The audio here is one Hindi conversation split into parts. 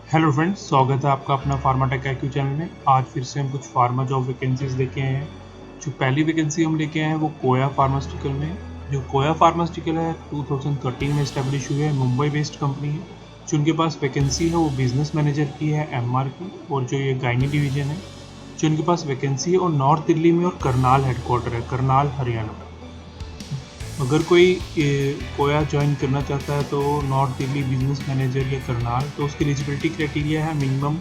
हेलो फ्रेंड्स, स्वागत है आपका अपना फार्माटेक IQ चैनल में। आज फिर से हम कुछ फार्मा जॉब वैकेंसीज लेके आए हैं। जो पहली वैकेंसी हम लेके आए हैं वो कोया फार्मास्यूटिकल में है। जो कोया फार्मास्यूटिकल है 2013 में इस्टेब्लिश हुई है, मुंबई बेस्ड कंपनी है। जो उनके पास वैकेंसी है वो बिजनेस मैनेजर की है, MR की। और जो ये गायनी डिवीजन है जो उनके पास वैकेंसी है और नॉर्थ दिल्ली में और करनाल हेडक्वार्टर है, करनाल हरियाणा। अगर कोई कोया ज्वाइन करना चाहता है तो नॉर्थ दिल्ली बिजनेस मैनेजर या करनाल, तो उसकी एलिजिबिलिटी क्राइटेरिया है मिनिमम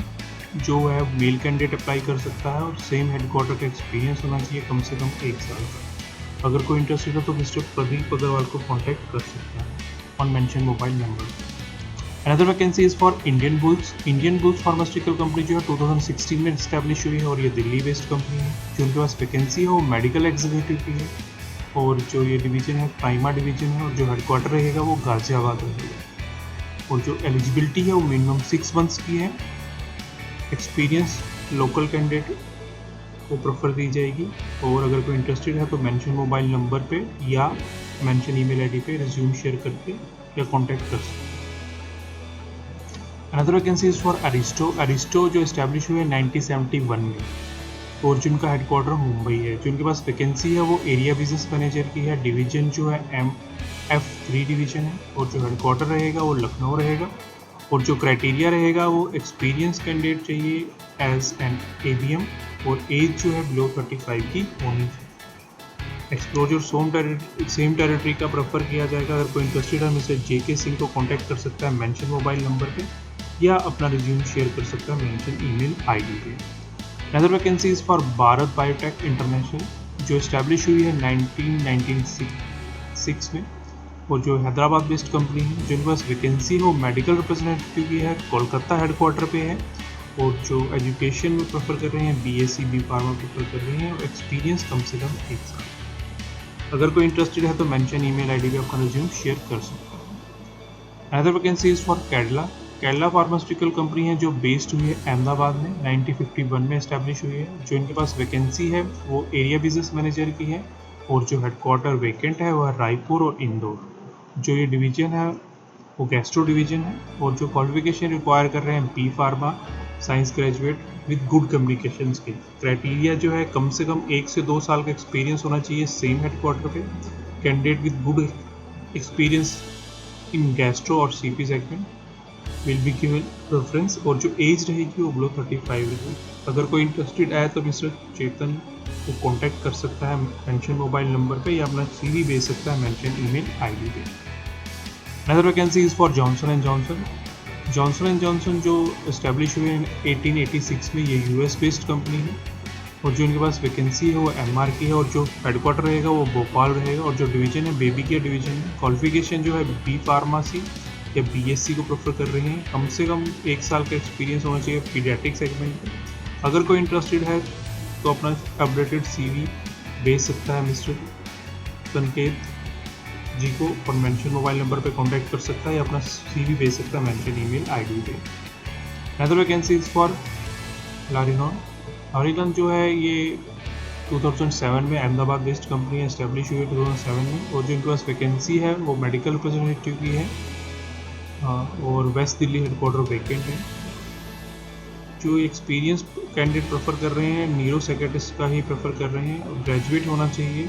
जो है मेल कैंडिडेट अप्लाई कर सकता है और सेम हेडक्वार्टर का एक्सपीरियंस होना चाहिए कम से कम 1 साल का। अगर कोई इंटरेस्टेड है तो मिस्टर प्रदीप अग्रवाल को कॉन्टैक्ट कर सकता है on mention mobile number. Another vacancy is for Indian bulls. Indian bulls pharmaceutical company जो है 2016 में इस्टेब्लिश हुई है और ये दिल्ली बेस्ड कंपनी है। जो उनके पास वैकेंसी है वो मेडिकल एग्जीक्यूटिव की है और जो ये डिवीज़न है प्राइमा डिवीज़न है और जो हेडक्वार्टर रहेगा वो गाज़ियाबाद रहेगा। और जो एलिजिबिलिटी है वो मिनिमम 6 मंथ्स की है। एक्सपीरियंस लोकल कैंडिडेट को प्रेफर दी जाएगी। और अगर कोई इंटरेस्टेड है तो मेंशन मोबाइल नंबर पे या मेंशन ईमेल आईडी पे रिज्यूम शेयर करके या कॉन्टैक्ट कर सकते हैं। Another vacancy is for Aristo. Aristo जो इस्टेब्लिश हुई है 1971 में और जिनका हेडक्वार्टर मुंबई है। जो उनके पास वैकेंसी है वो एरिया बिजनेस मैनेजर की है। डिवीजन जो है MF3 डिवीजन है और जो हेडक्वार्टर रहेगा वो लखनऊ रहेगा। और जो क्राइटेरिया रहेगा वो एक्सपीरियंस कैंडिडेट चाहिए एज एन ABM और एज जो है बिलो 35 की होनी चाहिए। एक्सप्लोजर सेम टेरिटरी का प्रेफर किया जाएगा। अगर कोई इंटरेस्टेड है मिस्टर JK सिंह को कॉन्टैक्ट कर सकता है मेंशन मोबाइल नंबर पे या अपना रिज्यूम शेयर कर सकता है मेंशन ईमेल आईडी पे। Another vacancy is for Bharat biotech international जो इस्टेब्लिश हुई है 1996 में और जो हैदराबाद बेस्ड कंपनी है। जिनके पास वैकेंसी है वो मेडिकल रिप्रेजेंटेटिव की है, कोलकाता हेडक्वार्टर पे है। और जो एजुकेशन में प्रेफर कर रहे हैं BSc B फार्मा प्रेफर कर रहे हैं और एक्सपीरियंस कम से कम 1 साल। अगर कोई इंटरेस्टेड है तो मेंशन ईमेल आईडी पे अपना रिज्यूम शेयर कर सकता है। Another vacancy is for Cadila. Cadila pharmaceutical company है जो बेस्ड हुई है अहमदाबाद में, 1951 में इस्टेब्लिश हुई है। जो इनके पास वैकेंसी है वो एरिया बिजनेस मैनेजर की है और जो हेडक्वार्टर वैकेंट है वो है रायपुर और इंदौर। जो ये डिवीजन है वो गैस्ट्रो डिवीजन है और जो क्वालिफिकेशन रिक्वायर कर रहे हैं B pharma science graduate with good communication skill. Criteria जो है कम से कम 1 से 2 साल का एक्सपीरियंस होना चाहिए सेम हेडक्वार्टर पे। Candidate with good experience in gastro और CP segment will be given preference और जो एज रहेगी वो बिलो 35 रहेगी। अगर कोई इंटरेस्टेड है तो मिस्टर चेतन को कॉन्टैक्ट कर सकता है मेंशन मोबाइल नंबर पे या अपना CV भेज सकता है मेंशन ईमेल आईडी पे। Another vacancy is for Johnson and Johnson. Johnson and Johnson जो इस्टेब्लिश हुए हैं 1886 में, ये US बेस्ड कंपनी है और जो इनके पास वैकेंसी है वो MR की है और जो हेडक्वार्टर रहेगा वो भोपाल रहेगा। और जो डिवीजन है बेबी केयर डिवीजन है। क्वालिफिकेशन जो है B फार्मेसी या BSc को प्रेफर कर रहे हैं। कम से कम 1 साल का एक्सपीरियंस होना चाहिए पीडियाट्रिक सेगमेंट में। अगर कोई इंटरेस्टेड है तो अपना अपडेटेड CV भेज सकता है मिस्टर संकेत जी को और मेंशन मोबाइल नंबर पे कांटेक्ट कर सकता है या अपना CV भेज सकता है मेंशन ईमेल आईडी पे। अनदर वैकेंसी इज फॉर लारिनॉन। लारिनॉन जो है ये 2007 में अहमदाबाद बेस्ड कंपनी एस्टेब्लिश हुई है 2007 में और जो इनके पास वैकेंसी है वो मेडिकल रिप्रेजेंटेटिव की है और वेस्ट दिल्ली हेडक्वार्टर वैकेंट है। जो एक्सपीरियंस कैंडिडेट प्रेफर कर रहे हैं न्यूरो साइकेट्रिस्ट का ही प्रेफर कर रहे हैं और ग्रेजुएट होना चाहिए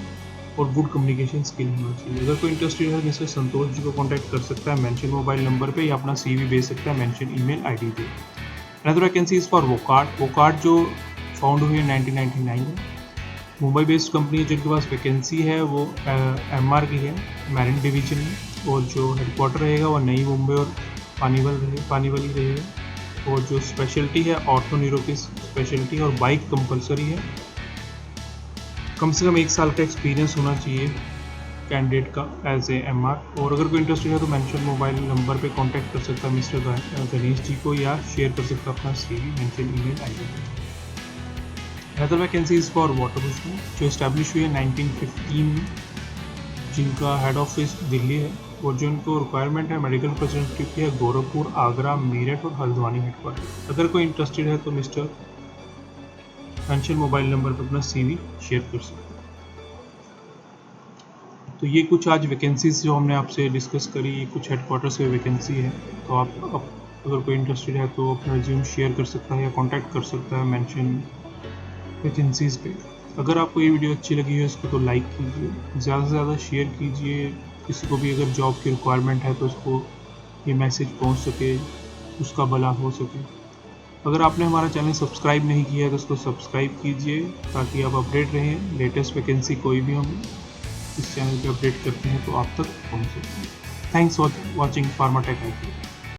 और गुड कम्युनिकेशन स्किल होना चाहिए। अगर कोई इंटरेस्टेड है मिस्टर संतोष जी को कॉन्टैक्ट कर सकता है मेंशन मोबाइल नंबर पे या अपना CV भेज सकता है मेंशन ईमेल आईडी पे। Another vacancy is for Wockhardt. Wockhardt जो फाउंड हुई है 1999 में, मुंबई बेस्ड कंपनी है। जिनके पास वैकेंसी है वो MR की है, मैरिन डिवीजन में। और जो हेडक्वार्टर रहेगा वो नई मुंबई और पानीवली रहेगा। और जो स्पेशलिटी है ऑर्थो न्यूरो की स्पेशलिटी और बाइक कंपलसरी है। कम से कम 1 साल का एक्सपीरियंस होना चाहिए कैंडिडेट का एज ए MR। और अगर कोई इंटरेस्टेड है तो मेंशन मोबाइल नंबर पे कांटेक्ट कर सकता है मिस्टर गणेश जी को या शेयर कर सकता है अपना CV मेंशन ईमेल आईडी पे। अनदर वैकेंसी इज फॉर वाटरबुश जो इस्टेब्लिश हुई है 1915 में, जिनका हेड ऑफिस दिल्ली है और जो इनको रिक्वायरमेंट है मेडिकल रिप्रेजेंटेटिव की है गोरखपुर, आगरा, मेरठ और हल्द्वानी हेडक्वार्टर। अगर कोई इंटरेस्टेड है तो मिस्टर मेंशन मोबाइल नंबर पर अपना CV शेयर कर सकते हैं। तो ये कुछ आज वैकेंसीज जो हमने आपसे डिस्कस करी, कुछ हेडक्वार्टर्स की वैकेंसी है। तो आप अगर कोई इंटरेस्टेड है तो अपना रिज्यूम शेयर कर सकता है या कॉन्टैक्ट कर सकता है मेंशन वैकेंसीज़ पे। अगर आपको ये वीडियो अच्छी लगी है इसको तो लाइक कीजिए, ज़्यादा से ज़्यादा शेयर कीजिए, किसी को भी अगर जॉब की रिक्वायरमेंट है तो उसको ये मैसेज पहुंच सके, उसका भला हो सके। अगर आपने हमारा चैनल सब्सक्राइब नहीं किया है तो उसको सब्सक्राइब कीजिए ताकि आप अपडेट रहें। लेटेस्ट वैकेंसी कोई भी हम इस चैनल पे अपडेट करते हैं तो आप तक पहुंच सकते हैं। Thanks for watching Pharmatech.